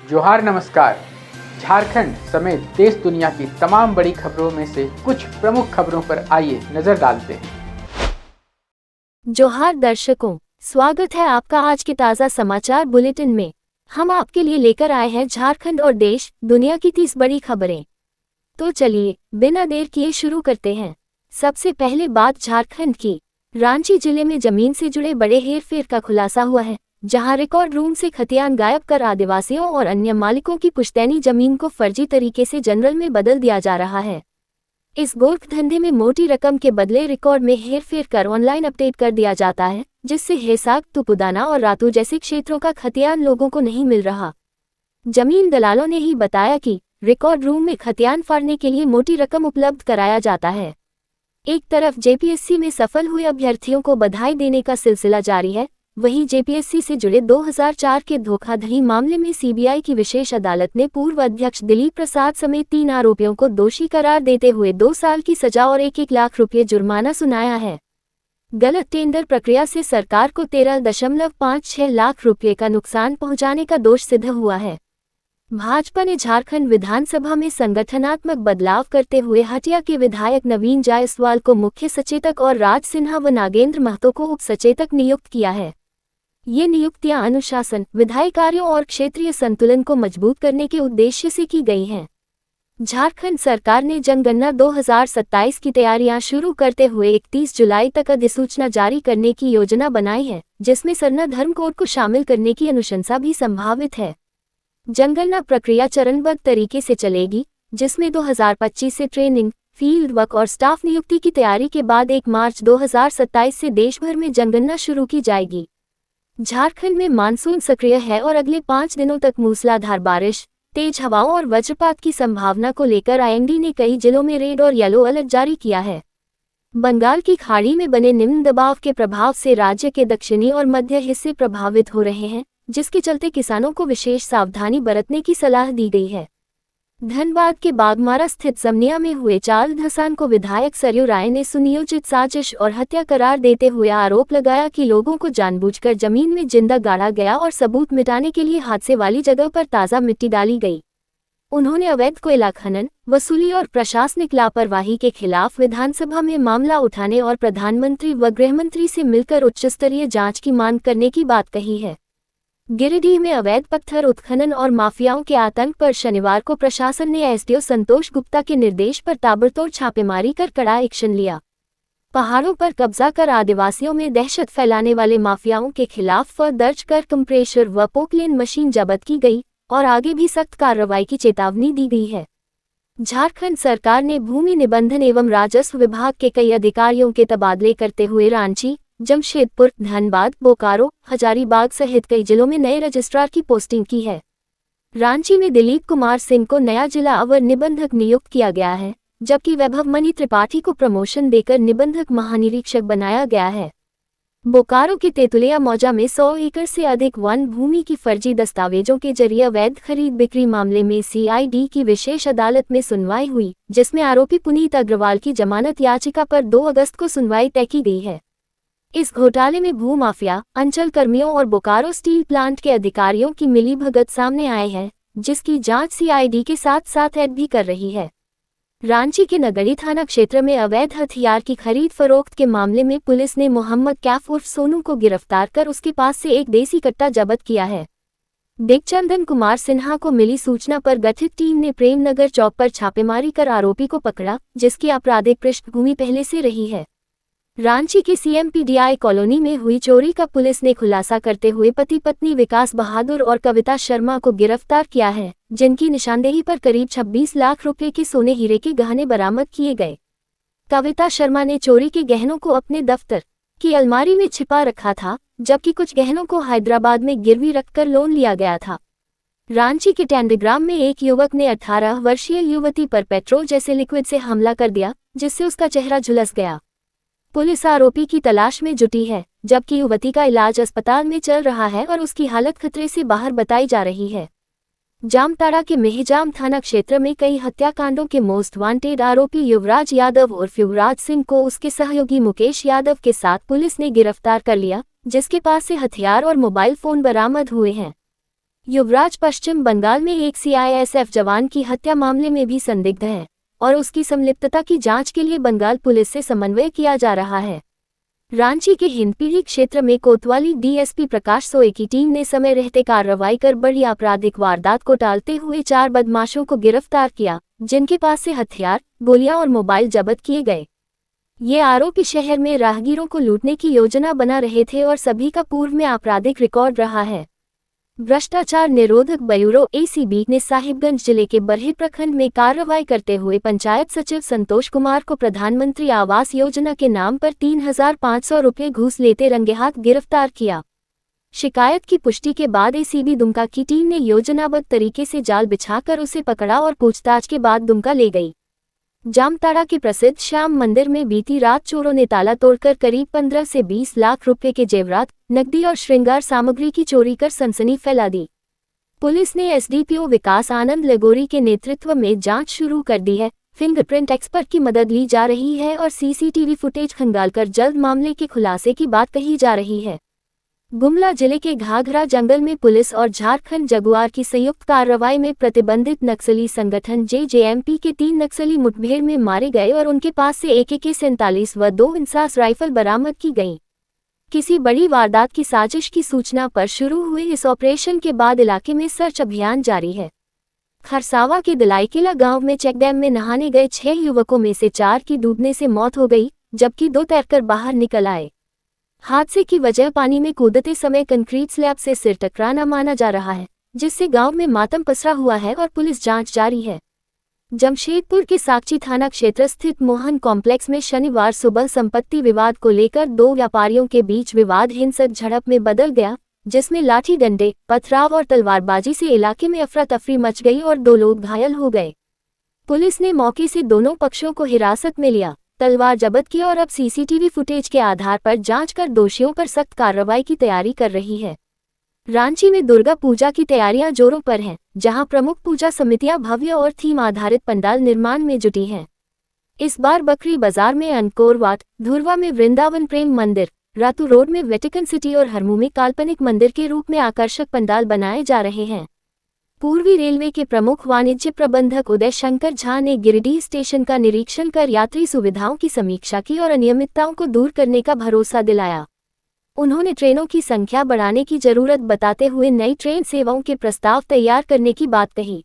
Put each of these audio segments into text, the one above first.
जोहार नमस्कार। झारखंड समेत देश दुनिया की तमाम बड़ी खबरों में से कुछ प्रमुख खबरों पर आइए नजर डालते हैं। जोहार दर्शकों, स्वागत है आपका आज के ताज़ा समाचार बुलेटिन में। हम आपके लिए लेकर आए हैं झारखंड और देश दुनिया की 30 बड़ी खबरें। तो चलिए बिना देर किए शुरू करते हैं। सबसे पहले बात झारखंड की। रांची जिले में जमीन से जुड़े बड़े हेरफेर का खुलासा हुआ है, जहां रिकॉर्ड रूम से खतियान गायब कर आदिवासियों और अन्य मालिकों की पुश्तैनी जमीन को फर्जी तरीके से जनरल में बदल दिया जा रहा है। इस गोल्फ धंधे में मोटी रकम के बदले रिकॉर्ड में हेरफेर कर ऑनलाइन अपडेट कर दिया जाता है, जिससे हेसाक, तुपुदाना और रातू जैसे क्षेत्रों का खतियान लोगों को नहीं मिल रहा। जमीन दलालों ने ही बताया कि रिकॉर्ड रूम में खतियान फाड़ने के लिए मोटी रकम उपलब्ध कराया जाता है। एक तरफ जेपीएससी में सफल हुए अभ्यर्थियों को बधाई देने का सिलसिला जारी है, वहीं जेपीएससी से जुड़े 2004 के धोखाधड़ी मामले में सीबीआई की विशेष अदालत ने पूर्व अध्यक्ष दिलीप प्रसाद समेत 3 आरोपियों को दोषी करार देते हुए 2 साल की सजा और 1-1 लाख रुपये जुर्माना सुनाया है। गलत टेंडर प्रक्रिया से सरकार को 13.56 लाख रुपये का नुकसान पहुंचाने का दोष सिद्ध हुआ है। भाजपा ने झारखंड विधानसभा में संगठनात्मक बदलाव करते हुए हटिया के विधायक नवीन जायसवाल को मुख्य सचेतक और राज सिन्हा व नागेंद्र महतो को उप सचेतक नियुक्त किया है। ये नियुक्तियां अनुशासन, विधायी कार्यों और क्षेत्रीय संतुलन को मजबूत करने के उद्देश्य से की गई हैं। झारखंड सरकार ने जनगणना 2027 की तैयारियां शुरू करते हुए 31 जुलाई तक अधिसूचना जारी करने की योजना बनाई है, जिसमें सरना धर्म कोड को शामिल करने की अनुशंसा भी संभावित है। जनगणना प्रक्रिया चरणबद्ध तरीके से चलेगी, जिसमें 2025 से ट्रेनिंग, फील्ड वर्क और स्टाफ नियुक्ति की तैयारी के बाद 1 मार्च 2027 से देश भर में जनगणना शुरू की जाएगी। झारखंड में मानसून सक्रिय है और अगले 5 दिनों तक मूसलाधार बारिश, तेज हवाओं और वज्रपात की संभावना को लेकर आईएमडी ने कई जिलों में रेड और येलो अलर्ट जारी किया है। बंगाल की खाड़ी में बने निम्न दबाव के प्रभाव से राज्य के दक्षिणी और मध्य हिस्से प्रभावित हो रहे हैं, जिसके चलते किसानों को विशेष सावधानी बरतने की सलाह दी गई है। धनबाद के बागमारा स्थित समनिया में हुए चाल धसान को विधायक सरयू राय ने सुनियोजित साजिश और हत्या करार देते हुए आरोप लगाया कि लोगों को जानबूझकर जमीन में जिंदा गाड़ा गया और सबूत मिटाने के लिए हादसे वाली जगह पर ताज़ा मिट्टी डाली गई। उन्होंने अवैध कोयला खनन, वसूली और प्रशासनिक लापरवाही के खिलाफ विधानसभा में मामला उठाने और प्रधानमंत्री व गृहमंत्री से मिलकर उच्चस्तरीय जांच की मांग करने की बात कही है। गिरिडीह में अवैध पत्थर उत्खनन और माफियाओं के आतंक पर शनिवार को प्रशासन ने एसडीओ संतोष गुप्ता के निर्देश पर ताबड़तोड़ छापेमारी कर कड़ा एक्शन लिया। पहाड़ों पर कब्जा कर आदिवासियों में दहशत फैलाने वाले माफियाओं के खिलाफ दर्ज कर कंप्रेशर व पोकलेन मशीन जब्त की गई और आगे भी सख्त कार्रवाई की चेतावनी दी गई है। झारखंड सरकार ने भूमि निबंधन एवं राजस्व विभाग के कई अधिकारियों के तबादले करते हुए रांची, जमशेदपुर, धनबाद, बोकारो, हजारीबाग सहित कई जिलों में नए रजिस्ट्रार की पोस्टिंग की है। रांची में दिलीप कुमार सिंह को नया जिला अवर निबंधक नियुक्त किया गया है, जबकि वैभव मणि त्रिपाठी को प्रमोशन देकर निबंधक महानिरीक्षक बनाया गया है। बोकारो के तेतुलिया मौजा में 100 एकड़ से अधिक वन भूमि की फर्जी दस्तावेजों के जरिए अवैध खरीद बिक्री मामले में सीआईडी की विशेष अदालत में सुनवाई हुई, जिसमें आरोपी पुनीत अग्रवाल की जमानत याचिका पर 2 अगस्त को सुनवाई तय की गई है। इस घोटाले में भूमाफिया, अंचल कर्मियों और बोकारो स्टील प्लांट के अधिकारियों की मिलीभगत सामने आई है, जिसकी जांच सीआईडी के साथ साथ एड भी कर रही है। रांची के नगरी थाना क्षेत्र में अवैध हथियार की खरीद फरोख्त के मामले में पुलिस ने मोहम्मद कैफ उर्फ सोनू को गिरफ्तार कर उसके पास से एक देसी कट्टा जब्त किया है। दिग्चंदन कुमार सिन्हा को मिली सूचना पर गठित टीम ने प्रेमनगर चौक पर छापेमारी कर आरोपी को पकड़ा, जिसकी आपराधिक पृष्ठभूमि पहले से रही है। रांची के सीएमपीडीआई कॉलोनी में हुई चोरी का पुलिस ने खुलासा करते हुए पति पत्नी विकास बहादुर और कविता शर्मा को गिरफ्तार किया है, जिनकी निशानदेही पर करीब 26 लाख रुपए के सोने हीरे के गहने बरामद किए गए। कविता शर्मा ने चोरी के गहनों को अपने दफ्तर की अलमारी में छिपा रखा था, जबकि कुछ गहनों को हैदराबाद में गिरवी रखकर लोन लिया गया था। रांची के टेंडग्राम में एक युवक ने 18 वर्षीय युवती पर पेट्रोल जैसे लिक्विड से हमला कर दिया, जिससे उसका चेहरा झुलस गया। पुलिस आरोपी की तलाश में जुटी है, जबकि युवती का इलाज अस्पताल में चल रहा है और उसकी हालत खतरे से बाहर बताई जा रही है। जामताड़ा के मेहजाम थाना क्षेत्र में कई हत्याकांडों के मोस्ट वांटेड आरोपी युवराज यादव उर्फ युवराज सिंह को उसके सहयोगी मुकेश यादव के साथ पुलिस ने गिरफ्तार कर लिया, जिसके पास से हथियार और मोबाइल फोन बरामद हुए हैं। युवराज पश्चिम बंगाल में एक सीआईएसएफ जवान की हत्या मामले में भी संदिग्ध है और उसकी संलिप्तता की जांच के लिए बंगाल पुलिस से समन्वय किया जा रहा है। रांची के हिंदपीढ़ी क्षेत्र में कोतवाली डीएसपी प्रकाश सोए की टीम ने समय रहते कार्रवाई कर बड़ी आपराधिक वारदात को टालते हुए 4 बदमाशों को गिरफ्तार किया, जिनके पास से हथियार, गोलियां और मोबाइल जब्त किए गए। ये आरोपी शहर में राहगीरों को लूटने की योजना बना रहे थे और सभी का पूर्व में आपराधिक रिकॉर्ड रहा है। भ्रष्टाचार निरोधक ब्यूरो एसीबी ने साहिबगंज जिले के बरहे प्रखंड में कार्रवाई करते हुए पंचायत सचिव संतोष कुमार को प्रधानमंत्री आवास योजना के नाम पर 3,500 रुपये घूस लेते रंगेहाथ गिरफ्तार किया। शिकायत की पुष्टि के बाद एसीबी दुमका की टीम ने योजनाबद्ध तरीके से जाल बिछाकर उसे पकड़ा और पूछताछ के बाद दुमका ले गई। जामताड़ा के प्रसिद्ध श्याम मंदिर में बीती रात चोरों ने ताला तोड़कर करीब 15 से 20 लाख रुपए के जेवरात, नकदी और श्रृंगार सामग्री की चोरी कर सनसनी फैला दी। पुलिस ने एसडीपीओ विकास आनंद लगोरी के नेतृत्व में जांच शुरू कर दी है। फिंगरप्रिंट एक्सपर्ट की मदद ली जा रही है और सीसीटीवी फुटेज खंगालकर जल्द मामले के खुलासे की बात कही जा रही है। गुमला जिले के घाघरा जंगल में पुलिस और झारखंड जगुआर की संयुक्त कार्रवाई में प्रतिबंधित नक्सली संगठन जेजेएमपी के 3 नक्सली मुठभेड़ में मारे गए और उनके पास से AK-47 व 2 इंसास राइफल बरामद की गईं। किसी बड़ी वारदात की साजिश की सूचना पर शुरू हुए इस ऑपरेशन के बाद इलाके में सर्च अभियान जारी है। खरसावा के दिलाईकिला गांव में चेकडैम में नहाने गए 6 युवकों में से 4 की डूबने से मौत हो गई, जबकि 2 तैरकर बाहर निकल आए। हादसे की वजह पानी में कूदते समय कंक्रीट स्लैब से सिर टकराना माना जा रहा है, जिससे गांव में मातम पसरा हुआ है और पुलिस जांच जारी है। जमशेदपुर के साकची थाना क्षेत्र स्थित मोहन कॉम्प्लेक्स में शनिवार सुबह संपत्ति विवाद को लेकर 2 व्यापारियों के बीच विवाद हिंसक झड़प में बदल गया, जिसमें लाठी डंडे, पथराव और तलवारबाजी से इलाके में अफरा तफरी मच गई और 2 लोग घायल हो गए। पुलिस ने मौके से दोनों पक्षों को हिरासत में लिया, तलवार जब्त की और अब सीसीटीवी फुटेज के आधार पर जांच कर दोषियों पर सख्त कार्रवाई की तैयारी कर रही है। रांची में दुर्गा पूजा की तैयारियां जोरों पर हैं, जहां प्रमुख पूजा समितियां भव्य और थीम आधारित पंडाल निर्माण में जुटी हैं। इस बार बकरी बाजार में अंकोर वाट, धुरवा में वृंदावन प्रेम मंदिर, रातू रोड में वेटिकन सिटी और हरमू में काल्पनिक मंदिर के रूप में आकर्षक पंडाल बनाए जा रहे हैं। पूर्वी रेलवे के प्रमुख वाणिज्य प्रबंधक उदय शंकर झा ने गिरिडीह स्टेशन का निरीक्षण कर यात्री सुविधाओं की समीक्षा की और अनियमितताओं को दूर करने का भरोसा दिलाया। उन्होंने ट्रेनों की संख्या बढ़ाने की जरूरत बताते हुए नई ट्रेन सेवाओं के प्रस्ताव तैयार करने की बात कही।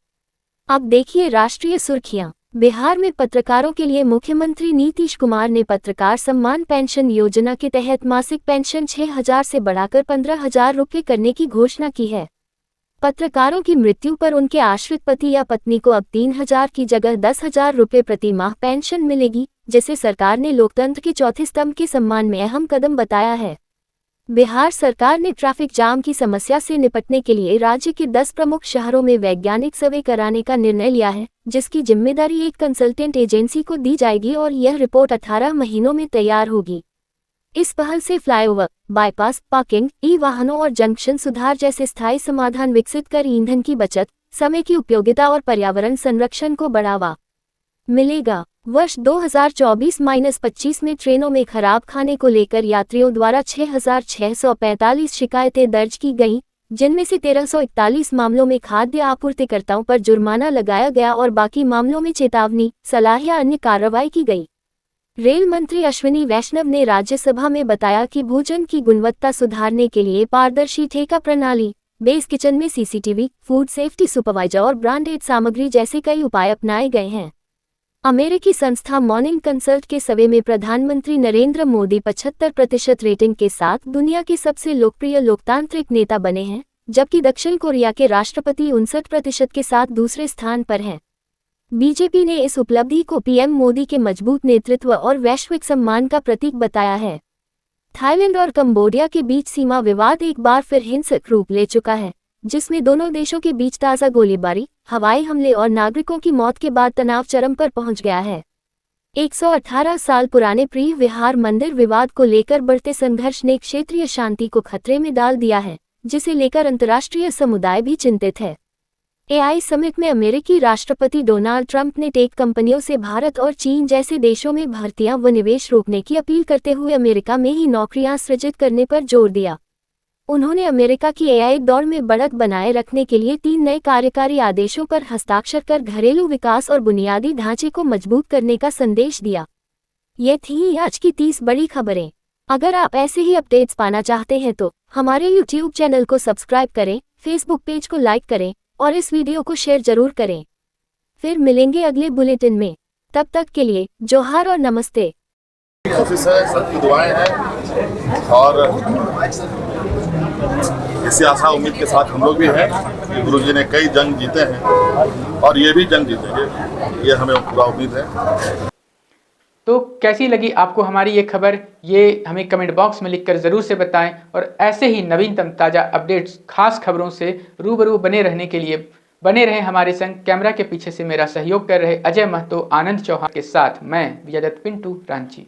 अब देखिए राष्ट्रीय सुर्खियां। बिहार में पत्रकारों के लिए मुख्यमंत्री नीतीश कुमार ने पत्रकार सम्मान पेंशन योजना के तहत मासिक पेंशन 6,000 से बढ़ाकर 15,000 रुपये करने की घोषणा की है। पत्रकारों की मृत्यु पर उनके आश्रित पति या पत्नी को अब 3,000 की जगह 10,000 रुपये प्रति माह पेंशन मिलेगी, जिसे सरकार ने लोकतंत्र के चौथे स्तंभ के सम्मान में अहम कदम बताया है। बिहार सरकार ने ट्रैफिक जाम की समस्या से निपटने के लिए राज्य के 10 प्रमुख शहरों में वैज्ञानिक सर्वे कराने का निर्णय लिया है, जिसकी जिम्मेदारी एक कंसल्टेंट एजेंसी को दी जाएगी और यह रिपोर्ट 18 महीनों में तैयार होगी। इस पहल से फ्लाईओवर, बाईपास, पार्किंग, ई-वाहनों और जंक्शन सुधार जैसे स्थायी समाधान विकसित कर ईंधन की बचत, समय की उपयोगिता और पर्यावरण संरक्षण को बढ़ावा मिलेगा। वर्ष 2024-25 में ट्रेनों में खराब खाने को लेकर यात्रियों द्वारा 6,645 शिकायतें दर्ज की गईं, जिनमें से 1,341 मामलों में खाद्य आपूर्तिकर्ताओं पर जुर्माना लगाया गया और बाकी मामलों में चेतावनी, सलाह या अन्य कार्रवाई की गई। रेल मंत्री अश्विनी वैष्णव ने राज्यसभा में बताया कि भोजन की गुणवत्ता सुधारने के लिए पारदर्शी ठेका प्रणाली, बेस किचन में सीसीटीवी, फूड सेफ्टी सुपरवाइजर और ब्रांडेड सामग्री जैसे कई उपाय अपनाए गए हैं। अमेरिकी संस्था मॉर्निंग कंसल्ट के सर्वे में प्रधानमंत्री नरेंद्र मोदी 75% रेटिंग के साथ दुनिया के सबसे लोकप्रिय लोकतांत्रिक नेता बने हैं, जबकि दक्षिण कोरिया के राष्ट्रपति 59% के साथ दूसरे स्थान पर हैं। बीजेपी ने इस उपलब्धि को पीएम मोदी के मजबूत नेतृत्व और वैश्विक सम्मान का प्रतीक बताया है। थाईलैंड और कंबोडिया के बीच सीमा विवाद एक बार फिर हिंसक रूप ले चुका है, जिसमें दोनों देशों के बीच ताज़ा गोलीबारी, हवाई हमले और नागरिकों की मौत के बाद तनाव चरम पर पहुंच गया है। 118 साल पुराने प्रिय विहार मंदिर विवाद को लेकर बढ़ते संघर्ष ने क्षेत्रीय शांति को खतरे में डाल दिया है, जिसे लेकर अंतर्राष्ट्रीय समुदाय भी चिंतित है। एआई समिट में अमेरिकी राष्ट्रपति डोनाल्ड ट्रंप ने टेक कंपनियों से भारत और चीन जैसे देशों में भर्तियां व निवेश रोकने की अपील करते हुए अमेरिका में ही नौकरियां सृजित करने पर जोर दिया। उन्होंने अमेरिका की एआई दौड़ में बढ़त बनाए रखने के लिए 3 नए कार्यकारी आदेशों पर हस्ताक्षर कर घरेलू विकास और बुनियादी ढांचे को मजबूत करने का संदेश दिया। ये थी आज की 30 बड़ी खबरें। अगर आप ऐसे ही अपडेट्स पाना चाहते हैं तो हमारे YouTube चैनल को सब्सक्राइब करें, Facebook पेज को लाइक करें और इस वीडियो को शेयर जरूर करें। फिर मिलेंगे अगले बुलेटिन में। तब तक के लिए जोहार और नमस्ते। कोशिश है, सबकी दुआएं हैं और इसी आशा उम्मीद के साथ हम लोग भी हैं कि गुरु जी ने कई जंग जीते हैं और ये भी जंग जीतेंगे, ये हमें पूरा उम्मीद है। तो कैसी लगी आपको हमारी ये खबर, ये हमें कमेंट बॉक्स में लिखकर ज़रूर से बताएं और ऐसे ही नवीनतम ताज़ा अपडेट्स, खास खबरों से रूबरू बने रहने के लिए बने रहें हमारे संग। कैमरा के पीछे से मेरा सहयोग कर रहे अजय महतो, आनंद चौहान के साथ मैं विजय दत्त पिंटू, रांची।